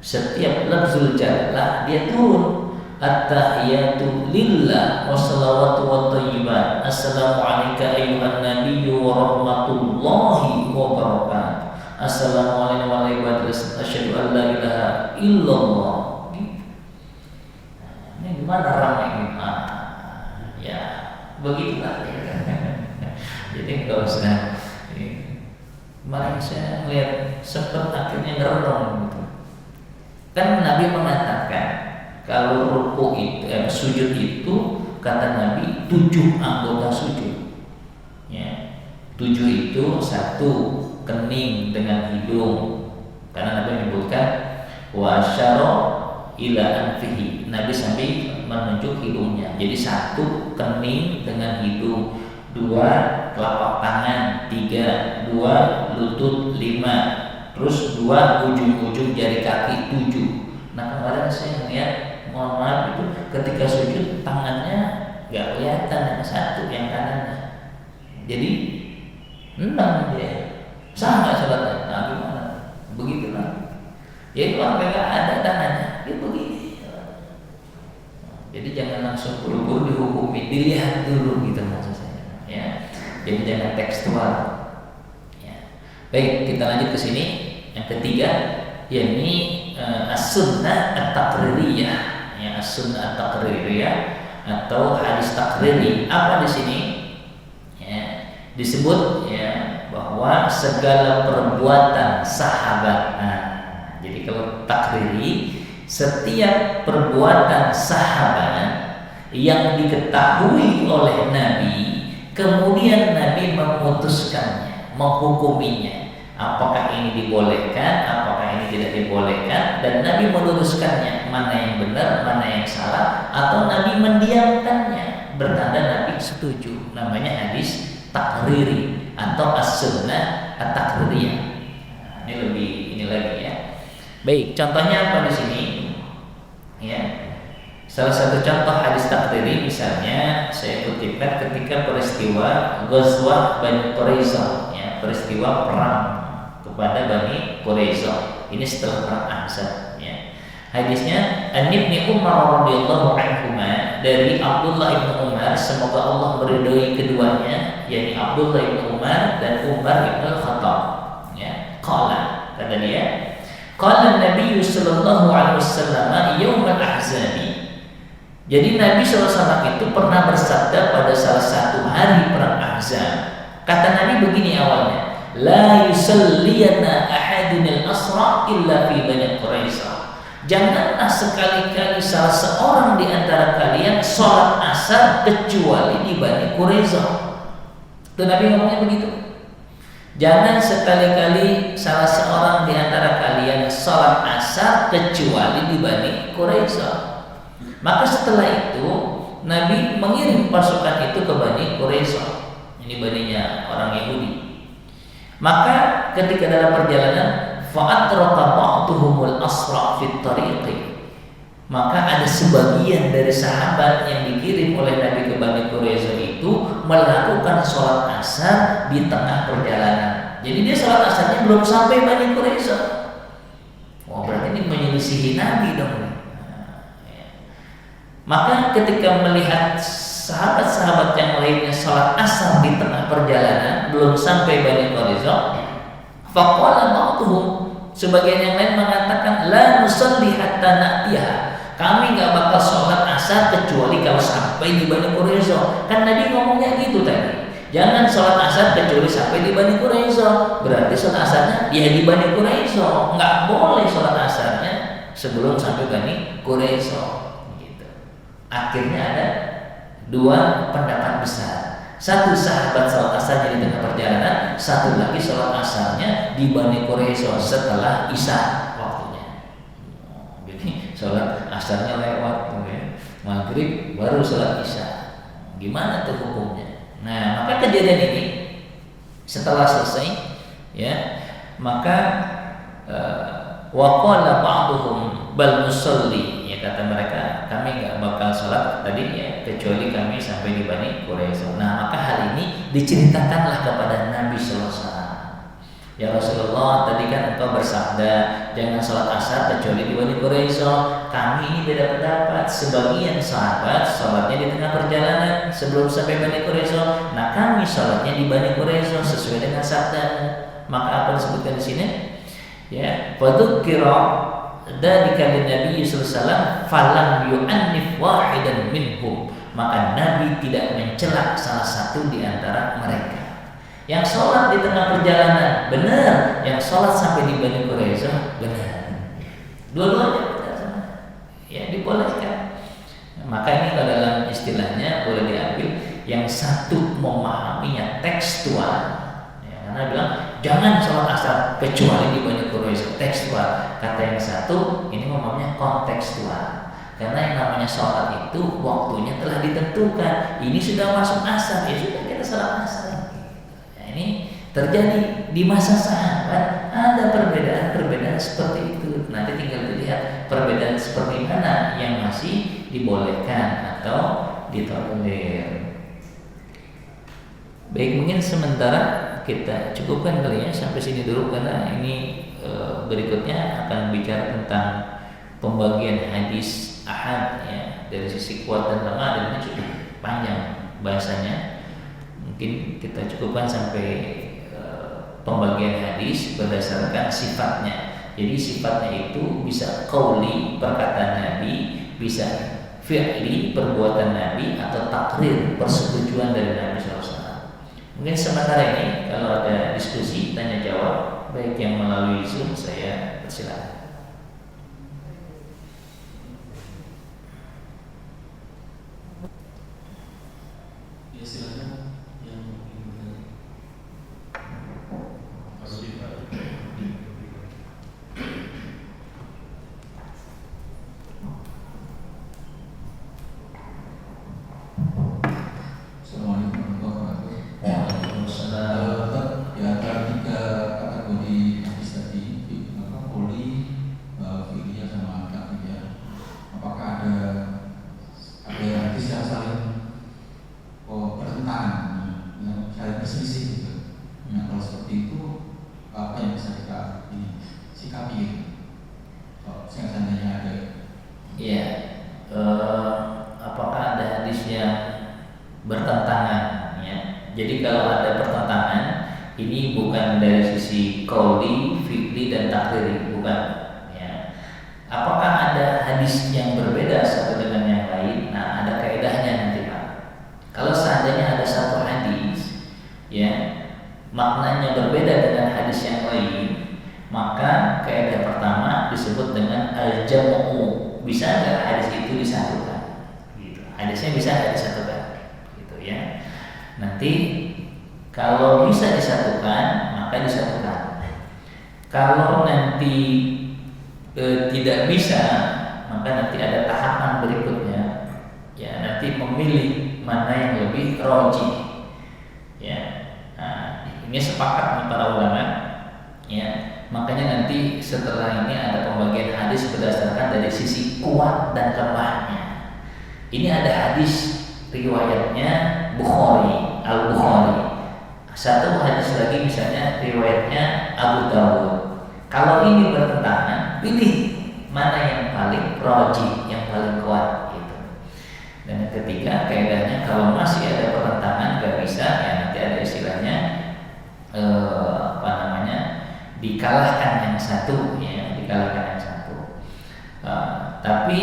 setiap lafzul jalalah dia turun, at-tahiyatu lillah wa salawatu wa thayyibat, assalamu alayka ayyuhan nabiyyu wa rahmatullahi wa barakatuh, assalamu alayna wa alayhi asyhadu an la ilaha illallah. Ini gimana ramai ini? Ya begitulah. Jadi kalau usah. Kemarin saya melihat sempat akhirnya ngerenung gitu. Kan Nabi mengatakan kalau ruku itu, sujud itu kata Nabi 7 anggota sujud. Ya, 7 itu 1 kening dengan hidung, karena Nabi menyebutkan wa asyara ila anfihi. Nabi sambil menunjuk hidungnya. Jadi 1 kening dengan hidung, 2 telapak tangan, 3 2 lutut, 5 terus 2 ujung-ujung jari kaki, 7. Nah kemarin saya melihat, mohon maaf itu ketika sujud tangannya nggak kelihatan yang 1 yang kanannya. Jadi 6 dia. Sah nggak sholatnya? Nah gimana? Begitulah. Ya itu sampai nggak ada tangannya. Dia begini. Jadi jangan langsung buru-buru dihukumi, dilihat dulu gitu maksud saya. Ya. Jadi jangan tekstual. Baik, kita lanjut ke sini. Yang ketiga, yakni as-sunnah at-taqririyah. Ya, as-sunnah at-taqririyah atau hadis takriri. Apa di sini? Ya, disebut ya bahwa segala perbuatan sahabat. Nah, jadi kalau takriri setiap perbuatan sahabat yang diketahui oleh Nabi, kemudian Nabi memutuskannya, menghukuminya, apakah ini dibolehkan, apakah ini tidak dibolehkan, dan Nabi meluruskannya, mana yang benar, mana yang salah, atau Nabi mendiamkannya, bertanda Nabi setuju. Namanya hadis takriri atau as-sunnah at-takririyah. Ini lebih ini lagi ya. Baik, contohnya apa di sini? Ya. Salah satu contoh hadis takriri misalnya saya kutipkan ketika peristiwa Ghazwah Bani Quraisyah, ya, peristiwa perang kepada Bani Quraisyah. Ini setelah perang Ahzab, ya. Hadisnya An Ibni Umar radhiyallahu anhuma, dari Abdullah bin Umar, semoga Allah meridhai keduanya, yakni Abdullah bin Umar dan Umar bin Khattab, ya. Qala, kata dia, qala Nabi sallallahu alaihi wasallam yaum al-ahzab. Jadi Nabi SAW itu pernah bersabda pada salah satu hari perang Ahzab. Kata Nabi begini awalnya, la yusalliyana ahadun al-asra illa fi Bani Quraisyah. Janganlah sekali-kali salah seorang di antara kalian sholat asar kecuali di Bani Quraisyah. Itu Nabi ngomongnya begitu. Jangan sekali-kali salah seorang di antara kalian sholat asar kecuali di Bani Quraisyah. Maka setelah itu Nabi mengirim pasukan itu ke Bani Quraisyah. Ini baninya orang Yahudi. Maka ketika dalam perjalanan fa'atraqa ba'duhumul asra fit tariqi, maka ada sebagian dari sahabat yang dikirim oleh Nabi ke Bani Quraisyah itu melakukan sholat asar di tengah perjalanan. Jadi dia sholat asarnya belum sampai Bani Quraisyah. Wah, berarti ini menyelisihi Nabi dong. Maka ketika melihat sahabat-sahabat yang lainnya sholat asar di tengah perjalanan belum sampai Bani Quraisyah, faqala ba'duhum, sebagian yang lain mengatakan la nusalli hatta na'tiha, kami nggak bakal sholat asar kecuali kalau sampai di Bani Quraisyah. Kan Nabi ngomongnya gitu tadi, jangan sholat asar kecuali sampai di Bani Quraisyah. Berarti sholat asarnya ya di Bani Quraisyah, nggak boleh sholat asarnya sebelum sampai Bani Quraisyah. Akhirnya ada dua pendapat besar. Satu, sahabat sholat asarnya di tengah perjalanan. Satu lagi sholat asarnya di Bani Quraisyah setelah isya waktunya. Jadi sholat asarnya lewat, ya. Maghrib baru sholat isya. Gimana tuh hukumnya? Nah, maka kejadian ini setelah selesai, ya, maka waqala ba'duhum bal nusalli, ya, kata mereka kami nggak bakal sholat tadi, ya, kecuali kami sampai di Bani Quraisyah. Nah, maka hal ini diceritakanlah kepada Nabi SAW. Ya Rasulullah, tadi kan engkau bersabda jangan sholat asar kecuali di Bani Quraisyah. Kami ini beda pendapat. Sebagian sahabat sholatnya di tengah perjalanan sebelum sampai Bani Quraisyah. Nah, kami sholatnya di Bani Quraisyah sesuai dengan sabda. Maka apa disebutkan di sini? Ya, fadzukira dzalika Nabi sallallahu alaihi wasallam falam yu'annif wahidan minhum, maka Nabi tidak mencela salah satu di antara mereka. Yang sholat di tengah perjalanan benar, yang sholat sampai di Bani Quraisyah benar. Dua-duanya benar, ya, dibolehkan. Maka ini kalau dalam istilahnya boleh diambil yang satu memahaminya tekstual. Karena bilang jangan sholat asar kecuali di Bani Quraisyah, tekstual. Kata yang satu ini ngomongnya kontekstual. Karena yang namanya sholat itu waktunya telah ditentukan. Ini sudah masuk asar, ya sudah kita sholat asar. Nah, ini terjadi di masa sahabat, ada perbedaan-perbedaan seperti itu. Nanti tinggal dilihat perbedaan seperti mana yang masih dibolehkan atau ditolerir. Baik, mungkin sementara kita cukupkan kali ya sampai sini dulu, karena ini berikutnya akan bicara tentang pembagian hadis ahad, ya, dari sisi kuat dan lemah, dan ini cukup panjang bahasanya. Mungkin kita cukupkan sampai pembagian hadis berdasarkan sifatnya. Jadi sifatnya itu bisa qauli, perkataan Nabi, bisa fi'li, perbuatan Nabi, atau takrir, persetujuan dari Nabi SAW. Mungkin sementara ini kalau ada diskusi tanya jawab baik yang melalui Zoom, saya persilakan. apakah ada hadis yang bertentangan ya. Jadi kalau ada pertentangan ini bukan dari sisi qauli, fi'li dan takdiri, bukan ya. Apakah ada hadis yang berbeda satu dengan yang lain? Nah, ada kaidahnya nanti Pak. Kalau seandainya ada satu hadis ya maknanya berbeda dengan hadis yang lain, maka kaidah pertama disebut dengan al-jam'u. Bisa nggak hadis itu disatukan? Gitu. Hadisnya bisa nggak disatukan? Gitu ya. Nanti kalau bisa disatukan maka disatukan. Kalau nanti tidak bisa maka nanti ada tahapan berikutnya. Ya, nanti memilih mana yang lebih rajih. Ya. Nah, ini sepakat nih para ulama. Ya, makanya nanti setelah ini ada pembagian hadis berdasarkan dari sisi kuat dan lemahnya. Ini ada hadis riwayatnya Bukhari, Al-Bukhari. Satu hadis lagi misalnya riwayatnya Abu Dawud. Kalau ini bertentangan, pilih mana yang paling rajih, yang paling kuat gitu. Dan yang ketiga, kaidahnya kalau masih ada pertentangan gak bisa ya nanti ada istilahnya dikalahkan yang satu ya, dikalahkan yang satu. Tapi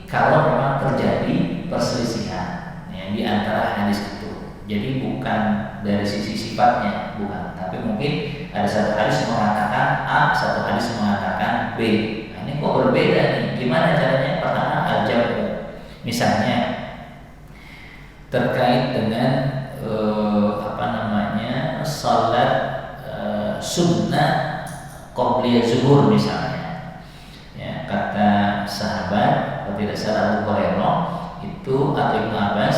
kalau memang terjadi perselisihan ya, di antara hadis itu, jadi bukan dari sisi sifatnya, bukan, tapi mungkin ada satu hadis mengatakan A, satu hadis mengatakan B. Nah, ini kok berbeda nih? Gimana caranya? Pertama al-jam'u. Misalnya terkait dengan salat sunnah qobliyah zuhur misalnya. Ya, kata sahabat, kalau tidak salah Abu Hurairah itu atau Ibnu Abbas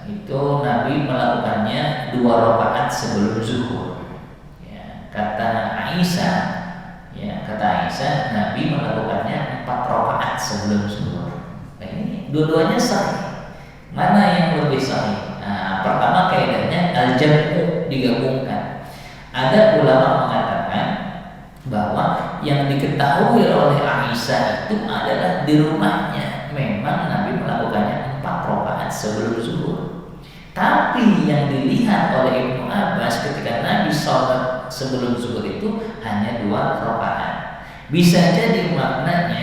itu Nabi melakukannya 2 rakaat sebelum zuhur. Ya, kata Aisyah, Nabi melakukannya 4 rakaat sebelum zuhur. Nah, ini dua-duanya sahih. Mana yang lebih sahih? Nah, pertama kaidahnya al-jam'u, digabungkan. Ada ulama mengatakan bahwa yang diketahui oleh Aisyah itu adalah di rumahnya memang Nabi melakukannya 4 rakaat sebelum zuhur. Tapi yang dilihat oleh Ibnu Abbas ketika Nabi sholat sebelum zuhur itu hanya 2 rakaat. Bisa jadi maknanya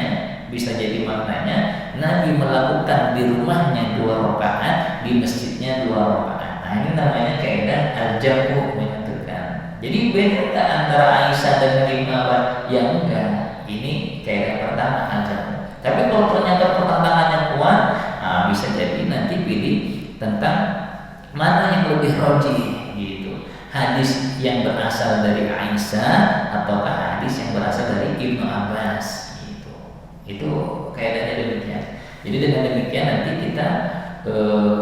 Nabi melakukan di rumahnya 2 rakaat, di masjidnya 2 rakaat. Nah, ini namanya kaidah al-jam'u, menyatukan. Jadi beda antara Aisyah dengan Ibnu Abbas? Ya enggak. Ini kaidah pertama al-jam'u. Tapi kalau ternyata pertentangannya kuat, nah, bisa jadi nanti pilih tentang mana yang lebih rajih gitu. Hadis yang berasal dari Aisyah ataukah hadis yang berasal dari Ibnu Abbas gitu. Itu kaidahnya demikian. Jadi dengan demikian nanti kita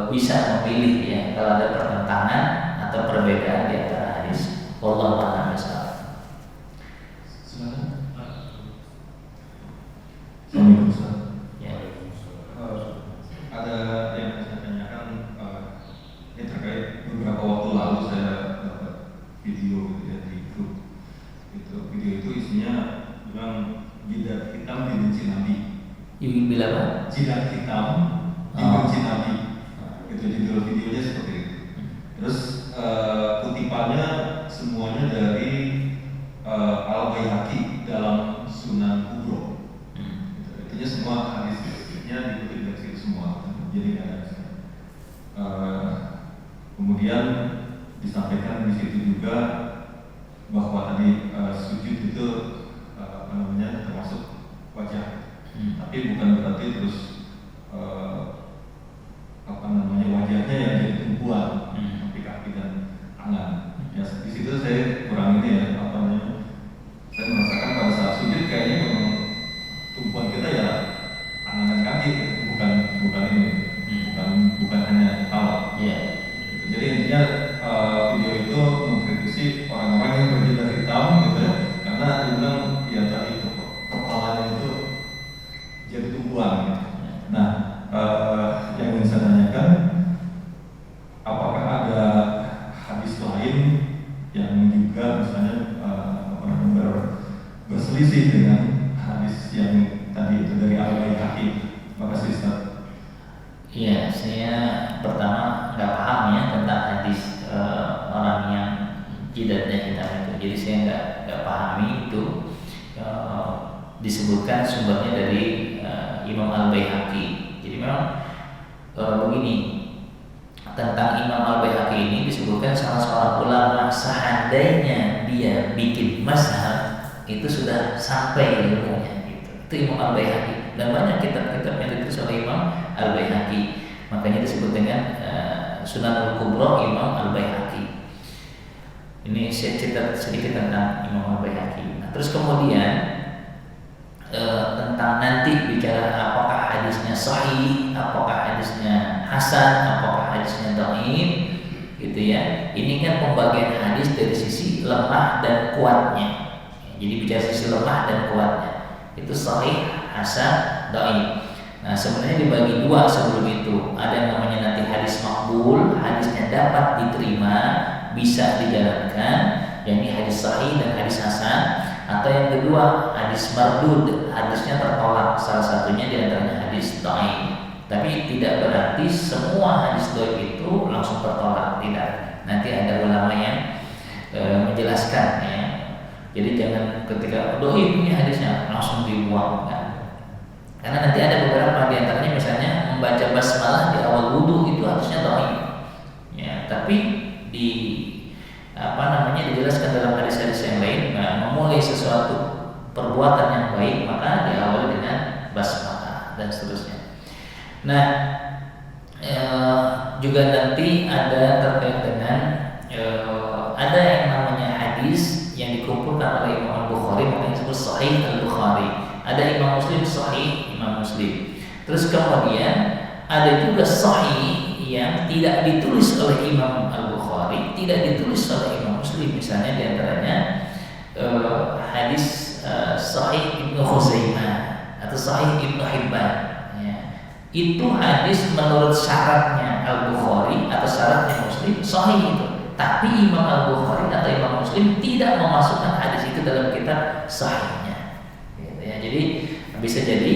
bisa memilih ya kalau ada pertentangan atau perbedaan di antara hadis. Wallahu a'lam bishawab. Ada yang saya tanyakan, ini terkait beberapa waktu lalu saya dapat video gitu ya di grup. Video itu isinya bilang jidat hitam dibenci Nabi. Ingin bilang apa? Jidat hitam dibenci Nabi. Itu judul videonya seperti itu. Terus kutipannya semuanya dari Al-Baihaqi dalam Sunan Kubro. Intinya semua hadisnya dikutip dari situ semua. Jadi ada kemudian disampaikan di situ juga bahwa tadi sujud itu termasuk wajah. Tapi bukan berarti terus wajahnya yang jadi tumpuan kaki dan tangan. Ya di situ saya kurang ini ya saya merasakan pada saat sujud kayaknya memang tumpuan kita ya tangan dan kaki, bukan ini, bukan hanya kepala. Yeah. Jadi intinya video itu mengkritisi orang-orang yang berjidat hitam gitu ya, karena dia bilang ya tadi kepalanya itu jadi tumpuan gitu. Ya, saya pertama nggak paham ya tentang hadis orang yang jidatnya hitam itu. Jadi saya nggak pahami itu. Disebutkan sumbernya dari Imam Al-Baihaqi. Jadi memang begini, tentang Imam Al-Baihaqi ini disebutkan salah seorang ulama seandainya dia bikin mazhab itu sudah sampai ilmunya gitu. Itu Imam Al-Baihaqi dan banyak kitab-kitab yang ditulis oleh Imam Al-Baihaqi. Makanya disebut dengan Sunan Al-Kubra Imam Al-Baihaqi. Ini saya cerita sedikit tentang Imam Al-Baihaqi. Nah, terus kemudian tentang nanti bicara apakah hadisnya sahih, apakah hadisnya hasan, apakah hadisnya dhaif, gitu ya. Ini kan pembagian hadis dari sisi lemah dan kuatnya. Jadi bicara sisi lemah dan kuatnya. Itu sahih, hasan, dhaif. Nah, sebenarnya dibagi dua sebelum itu. Ada yang namanya nanti hadis maqbul, hadisnya dapat diterima, bisa dijalankan, yakni hadis sahih dan hadis hasan. Atau yang kedua hadis mardud, hadisnya tertolak, salah satunya diantaranya hadis dhaif. Tapi tidak berarti semua hadis dhaif itu langsung tertolak, tidak. Nanti ada ulama yang menjelaskan ya. Jadi jangan ketika dhaif ini hadisnya langsung dibuang kan. Karena nanti ada beberapa diantaranya misalnya membaca basmalah di awal wudu itu hadisnya dhaif. Ya, tapi dijelaskan dalam hadis-hadis yang lain, memulai sesuatu perbuatan yang baik maka diawali dengan basmalah dan seterusnya. Nah, juga nanti ada terkait dengan ada yang namanya hadis yang dikumpulkan oleh Imam Al-Bukhari, makanya disebut Sahih Al-Bukhari. Ada Imam Muslim Sahih Imam Muslim. Terus kemudian ada juga Sahih yang tidak ditulis oleh Imam Al-Bukhari, tidak ditulis oleh Imam Muslim. Misalnya diantaranya hadis Sahih Ibnu Khuzaimah atau Sahih Ibnu Hibban. Ya. Itu hadis menurut syaratnya Al-Bukhari atau syaratnya Muslim Sahih itu. Tapi Imam Al-Bukhari atau Imam Muslim tidak memasukkan hadis itu dalam kitab Sahihnya. Gitu ya. Jadi bisa jadi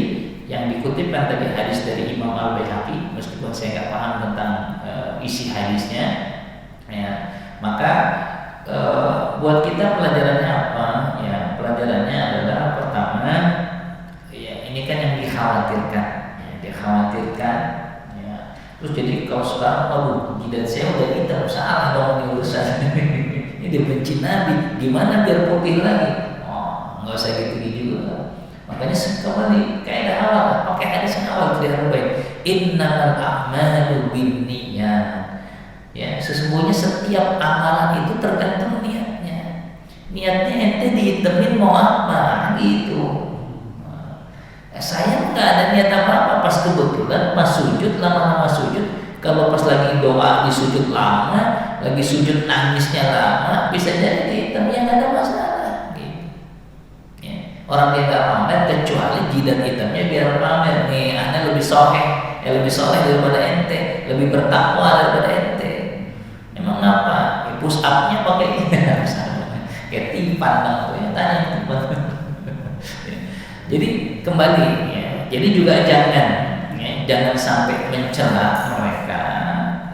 yang dikutipkan tadi hadis dari Imam Al-Baihaqi, meskipun saya nggak paham tentang isi hadisnya, ya, maka buat kita pelajarannya apa? Ya, pelajarannya adalah pertama, ya ini kan yang dikhawatirkan, ya, dikhawatirkan. Ya. Terus jadi kalau sekarang, aduh, jidat saya udah hitam, salah dong ini urusan. Ini dibenci Nabi, gimana biar putih lagi? Oh, nggak usah gitu juga. Makanya kembali kaidah awal, pakai hadis yang awal itu yang baik. Innamal a'malu binniyat. Ya, sesungguhnya setiap amalan itu tergantung niatnya. Niatnya ente dihitemin mau apa gitu. Saya nggak ada niat apa-apa, pas kebetulan pas sujud, lama-lama sujud. Kalau pas lagi doa di sujud lama, lagi sujud nangisnya lama, bisa jadi dihitam, ya nggak ada masalah. Orang dia nggak pamer kecuali jidat hitamnya biar pamer nih, anda lebih soleh, lebih soleh daripada ente, lebih bertakwa daripada ente. Emang apa? Ya, push up-nya pakai ini, kayak timpan dong, ya tanya timpan. Jadi kembali, ya. Jadi juga jangan sampai mencela mereka,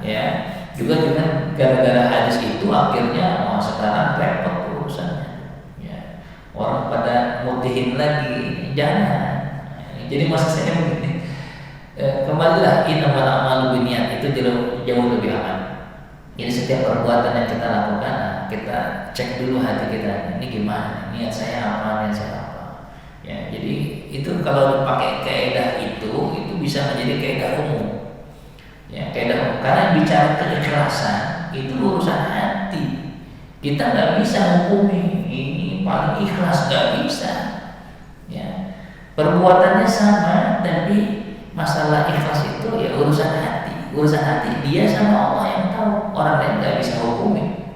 ya. Juga dengan gara-gara hadis itu akhirnya sekarang repot urusannya. Orang pada mutihin lagi, jangan. Jadi maksud saya begini, kembalilah innamal a'malu binniyat itu jauh lebih aman. Jadi setiap perbuatan yang kita lakukan, kita cek dulu hati kita, ini gimana, niat saya apa, niat saya apa. Ya, jadi itu kalau dipakai kaidah itu bisa menjadi kaidah umum. Ya, kaidah umum. Karena bicara keikhlasan itu urusan hati. Kita nggak bisa hukumi ini paling ikhlas, nggak bisa. Ya, perbuatannya sama, tapi masalah ikhlas itu ya urusan hati. Urusan hati dia sama Allah yang tahu. Orang lain nggak bisa hukumi.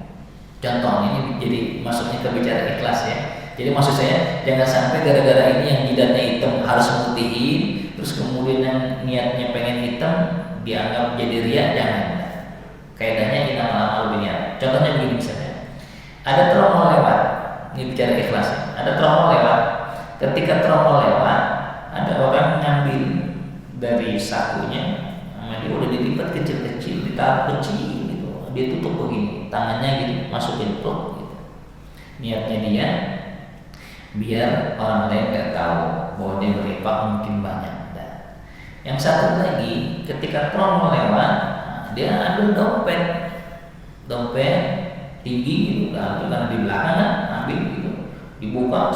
Contoh ini jadi masuknya ke bicara ikhlas ya. Jadi maksud saya jangan sampai gara-gara ini yang jidatnya hitam harus mutihin, terus kemudian yang niatnya pengen hitam dianggap jadi riya, jangan. Kaidahnya innamal a'malu binniyat. Contohnya begini misalnya. Ada tromol lewat, ini bicara ikhlas. Ada tromol lewat. Ketika tromol lewat, ada orang ngambil dari sakunya, dia udah dilipat kecil-kecil, ditaruh kecil gitu, dia tutup begini, tangannya gitu, masukin plok gitu. Niatnya dia biar orang lain nggak tahu bahwa dia berinfak mungkin banyak. Dan yang satu lagi, ketika promo lewat, dia ambil dompet tinggi gitu, ambil karena di belakang kan, ambil gitu, dibuka,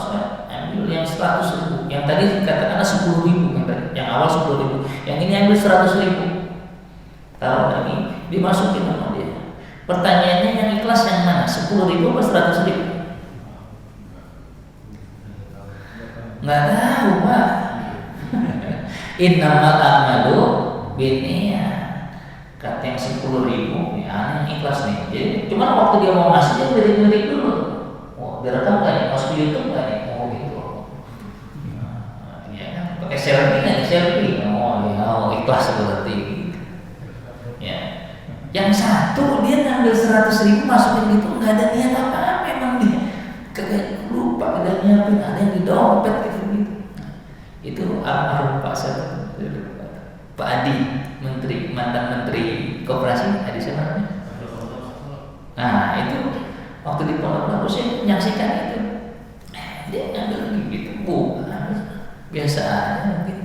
ambil yang 100.000, yang tadi katakanlah 10.000, yang awal 10.000, yang ini ambil 100.000, taruh lagi, dimasukin sama dia. Pertanyaannya yang ikhlas yang mana, 10.000 atau 100.000? Nggak tahu Pak. Innamal a'malu binniyat. Kata yang 10.000, ya yang ikhlas nih. Jadi cuman waktu dia mau ngasih dia ngeri-ngeri dulu. Oh, direkam nggak nih? Masuk YouTube nggak nih? Oh gitu. Ya kan, pakai selfie nggak nih? Selfie. Oh ya, ikhlas berarti. Ya. Yang satu dia ngambil 100.000 masukin gitu, nggak ada niat apa-apa, memang dia kagak lupa, kagak nyiapin, ada yang di dompet gitu. Itu almarhum Pak Adi, mantan menteri koperasi, Adi siapa namanya? Nah itu waktu di Pondok Labu saya menyaksikan itu, dia ngambil gitu, biasa aja mungkin.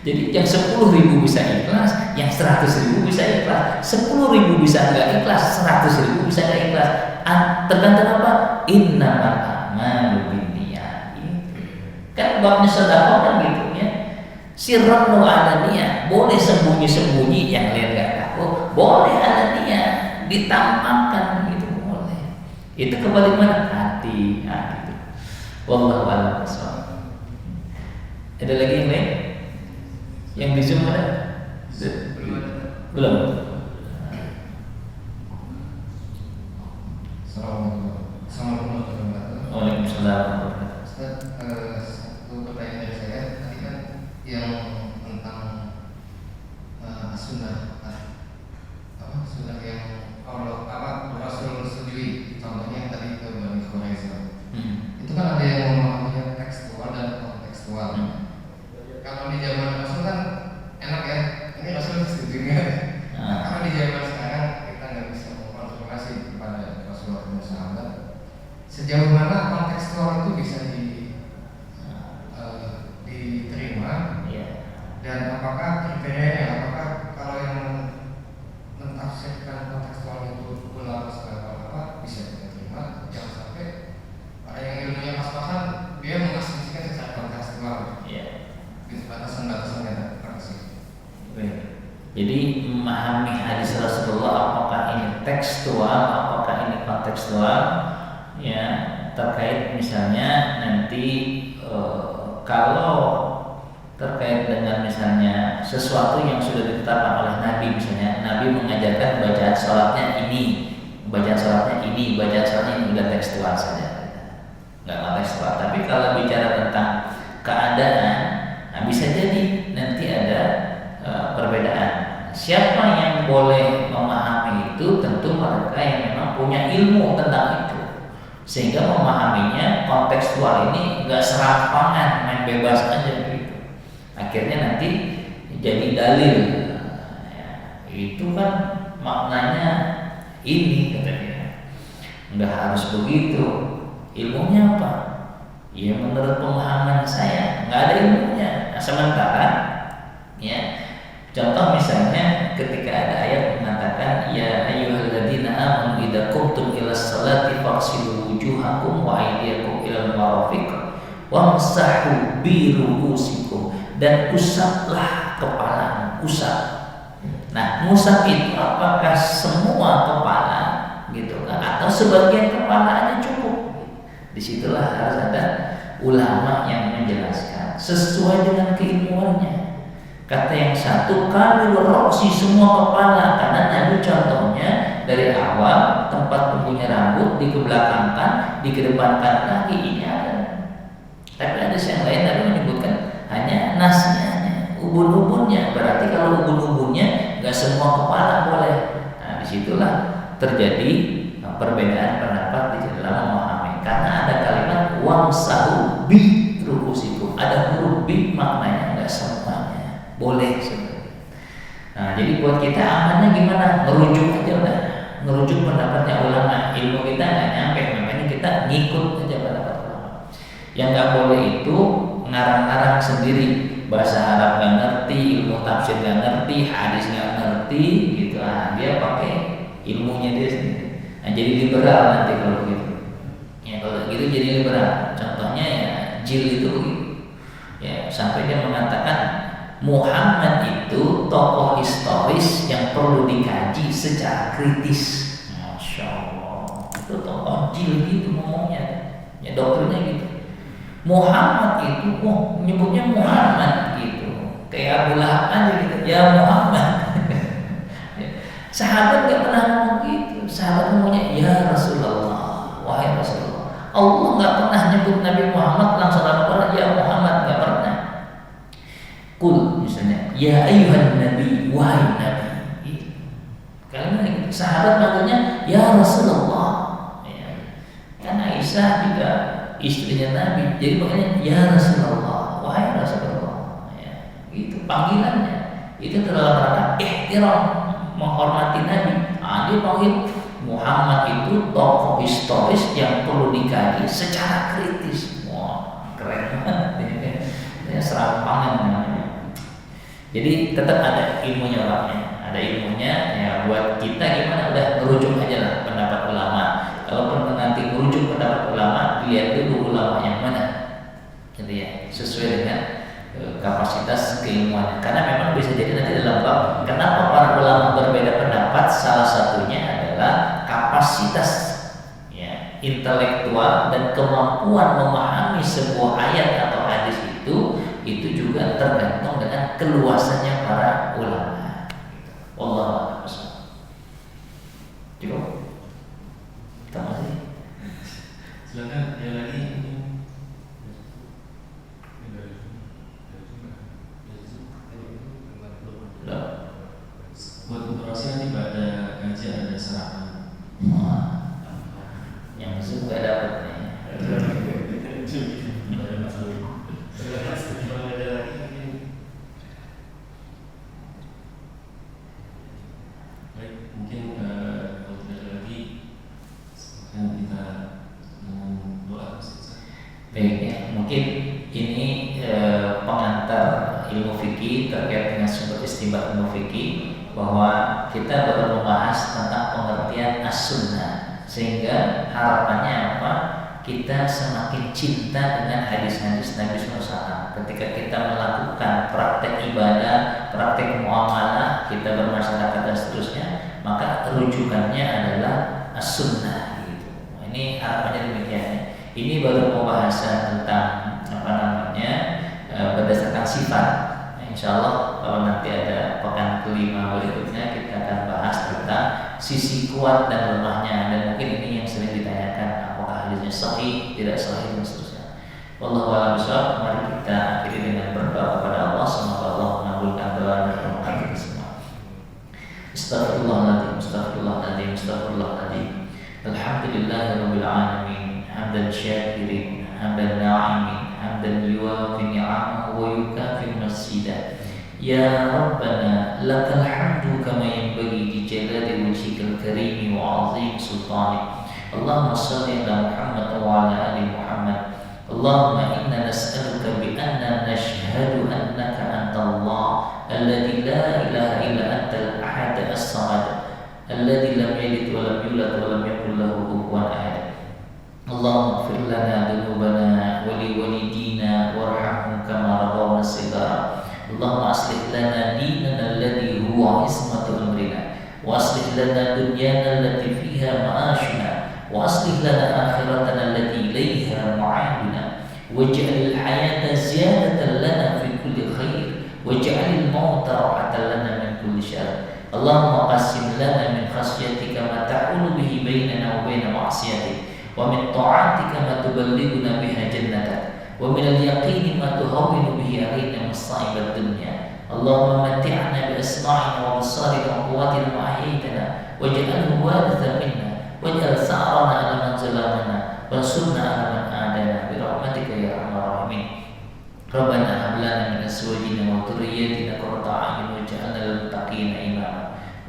Jadi yang 10.000 bisa ikhlas, yang 100.000 bisa ikhlas, 10.000 bisa nggak ikhlas, 100.000 bisa nggak ikhlas. Tergantung apa? Innamal a'malu binniyat. Kan babnya sedekah kan gitu ya. Sirran wa alaniyah, boleh sembunyi-sembunyi yang lain nggak tahu, boleh alaniyah, ditampakkan gitu boleh. Itu kembali mana? Hati. Gitu. Wallahu a'lam bishawab. Ada lagi yang lain? Yang di Zoom ada? Belum. Assalamualaikum warahmatullahi wabarakatuh. Waalaikumsalam. Ustaz, satu pertanyaan dari saya tadi kan yang tentang sunnah sunnah yang Allah Rasul setujui, contohnya tadi ke Bani Quraisyah. Itu kan ada yang memahaminya tekstual dan kontekstual. Kalau di zaman Rasul kan enak ya, ini Rasul setuju nggak? Kalau di zaman sekarang kita nggak bisa mengkonfirmasi kepada Rasulullah dan sahabat sejauh mana kontekstual itu bisa diterima, dan apakah kriterianya, apakah kalau yang mentafsirkan kontekstual itu ulama segala bisa kita terima, jangan sampai yang ilmunya pas-pasan dia mengasumsikan secara kontekstual. Batasan-batasannya apa sih? Jadi memahami hadis Rasulullah apakah ini tekstual, apakah ini kontekstual, ya terkait misalnya nanti kalau terkait dengan misalnya sesuatu yang sudah ditetapkan oleh Nabi, misalnya Nabi mengajarkan bacaan sholatnya ini, bacaan sholatnya ini, bacaan sholatnya ini, udah tekstual saja, nggak kontekstual. Tapi kalau bicara tentang keadaan, nah, bisa jadi nanti ada perbedaan. Siapa yang boleh memahami itu? Tentu mereka yang memang punya ilmu tentang itu, sehingga memahaminya kontekstual ini nggak serampangan, main bebas aja gitu. Akhirnya nanti jadi dalil. Itu kan maknanya ini katanya. Nggak harus begitu. Ilmunya apa? Ya menurut pemahaman saya nggak ada ilmunya. Nah, sementara ya contoh misalnya ketika ada ayat mengatakan ya ayyuhalladzina amanu idza qumtum ilas salati faghsilu wujuhakum wa aydiyakum ilal marafiq wamsahu bi ru'usikum, dan usaplah kepala, usap. Nah, ngusap itu apakah semua kepala gitu kan, atau sebagian kepala aja cukup? Disitulah harus ada ulama yang menjelaskan sesuai dengan keilmuannya. Kata yang satu kamilur roksi, semua kepala, karena Nabi contohnya dari awal tempat tumbuhnya rambut dikebelakangkan, dikedepankan lagi, ini ada. Tapi ada yang lain Nabi menyebutkan hanya nasnya, ubun-ubunnya. Berarti kalau ubun-ubunnya nggak semua kepala boleh. Nah, disitulah terjadi perbedaan pendapat di dalam memahami. Karena ada kalimat wamsahu bi ru'usikum, ada huruf bi maknanya nggak semuanya boleh sebenarnya. Nah, jadi buat kita amannya gimana? Ngerujuk aja udah, ngerujuk pendapatnya ulama. Ilmu kita nggak nyampe, makanya kita ngikut aja pendapat ulama. Yang nggak boleh itu ngarang-ngarang sendiri, bahasa Arab nggak ngerti, ilmu tafsir nggak ngerti, hadis nggak ngerti, gitu. Ah, dia pakai ilmunya dia sendiri. Nah, jadi liberal nanti kalau begitu. Ya kalau gitu jadi liberal. Contohnya ya Jil itu, ya sampai dia mengatakan Muhammad itu tokoh historis yang perlu dikaji secara kritis. Masya Allah, itu tokoh Jil gitu ngomongnya, ya doktrinnya gitu. Muhammad itu, nyebutnya Muhammad gitu, kayak Abu Lahab aja gitu, ya Muhammad. Sahabat gak pernah ngomong gitu. Sahabat ngomongnya ya Rasulullah, wahai Rasulullah. Allah gak pernah nyebut Nabi Muhammad langsung Al-Quran ya Muhammad, gak pernah. Kul misalnya, ya ayuhan nabi, wahai nabi. Gitu. Karena sahabat manggilnya ya Rasulullah. Ya. Kan Aisyah juga istrinya Nabi, jadi makanya ya Rasulullah, wahai Rasulullah. Ya. Itu panggilannya. Itu dalam rangka ihtiram, menghormati Nabi. Nah, dia panggil Muhammad itu tokoh historis yang perlu dikaji secara kritis. Wah, keren banget. Ya, serampangan namanya. Jadi tetap ada ilmunya orangnya, ada ilmunya. Ya buat kita gimana, udah merujuk aja lah pendapat ulama. Kalaupun nanti merujuk pendapat ulama, dilihat dulu ulama yang mana, gitu ya, sesuai dengan kapasitas keilmuannya. Karena memang bisa jadi nanti dalam bab kenapa para ulama berbeda pendapat, salah satunya adalah kapasitas ya, intelektual dan kemampuan memahami sebuah ayat atau hadis itu juga tergantung dengan keluasannya para ulama. Wallahu a'lam. Cukup? Kita masih? Silakan ada lagi. Buat informasi nanti pada kajian ada sarapan. Yang suka dapat nih. Baik, mungkin kalau tidak ada lagi, akan kita doa. Baik ya, mungkin ini pengantar ilmu fikih terkait dengan sumber istimbat ilmu fikih, bahwa kita baru membahas tentang pengertian as-sunnah, sehingga harapannya apa? Kita semakin cinta dengan hadis-hadis Nabi SAW. Ketika kita melakukan praktek ibadah, praktek muamalah, kita bermasyarakat dan seterusnya, maka rujukannya adalah as-sunnah. Gitu. Ini harapannya demikian. Ini baru pembahasan tentang berdasarkan sifat. Nah, insya Allah kalau nanti ada pekan kelima berikutnya, kita akan bahas tentang sisi kuat dan lemahnya. Dan mungkin ini yang sering ditanyakan, apakah hadisnya sahih, tidak sahih dan seterusnya. Wallahu a'lam bishawab. Mari kita akhiri dengan berdoa kepada Allah, semoga Allah mengabulkan doa dan doa kita semua. Astaghfirullahaladzim, astaghfirullahaladzim, astaghfirullahaladzim. Alhamdulillahirabbil alamin, hamdan syakirin, hamdan na'imin, hamdan yuwafi ni'amahu wa yukafi masjidah. Ya Rabbana lakal hamdu kama yanbaghi li jalali wajhikal karim wa 'azim sultanik. Allahumma shalli ala Muhammad wa ala ali Muhammad. Allahumma inna nas'aluka bi anna nashhadu annaka antallah alladzi la ilaha illa antal ahad as-samad alladzi lam yalid wa lam yulad wa lam yakul lahu kufuwan ahad. Allahumma ighfir lana dhunubana wa li walidina warhamhum kama rabbawna shighara. Allahumma aslih lana dinana alladzi huwa ismatu amrina wa aslih lana dunyana allati fiha ma'ashuna wa aslih lana akhiratana allati ilayha ma'aduna waj'al al-hayata ziyadatan lana fi kulli khair waj'al al-mauta rahatan lana min kulli syarr. Allahumma qassim lana min khasyatika ma ta'ulu bihi bainana wa baina ma'siyatik wa min ta'atika ma tuballighuna biha jannatak wa min al-yaqini ma tuhawwinu bihi 'alaina masa'ib ad-dunya. Allahumma matti'na bi asma'ina wa absarina wa quwwatina ma ahyaytana waj'alhu warithan minna waj'al sa'rana 'ala man zalamana wansurna 'ala man 'adana bi rahmatika ya arhamar rahimin. Rabbana hab lana min azwajina wa dhurriyyatina qurrata a'yun waj'alna lil muttaqina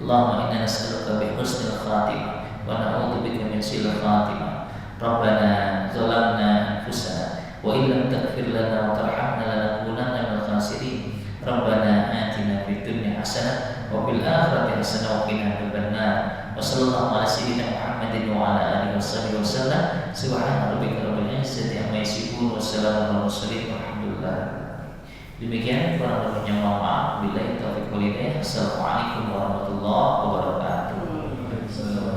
Allahumma inna nas'aluka bi husnil khatimah wa na'udzubika min su'il khatimah. Rabbana zalamna anfusana wa in lam taghfir lana wa tarhamna lanakunanna minal khasirin. Rabbana atina fid dunya hasanah wa fil akhirati hasanah wa qina adzabannar. Wa sallallahu ala sayyidina Muhammadin wa ala alihi washabihi wasallam. Subhana rabbika rabbil izzati amma yasifun wa salamun alal mursalin walhamdulillah. Demikian kurang lebihnya mohon maaf. Billahi taufiq wal hidayah. Assalamualaikum warahmatullahi wabarakatuh.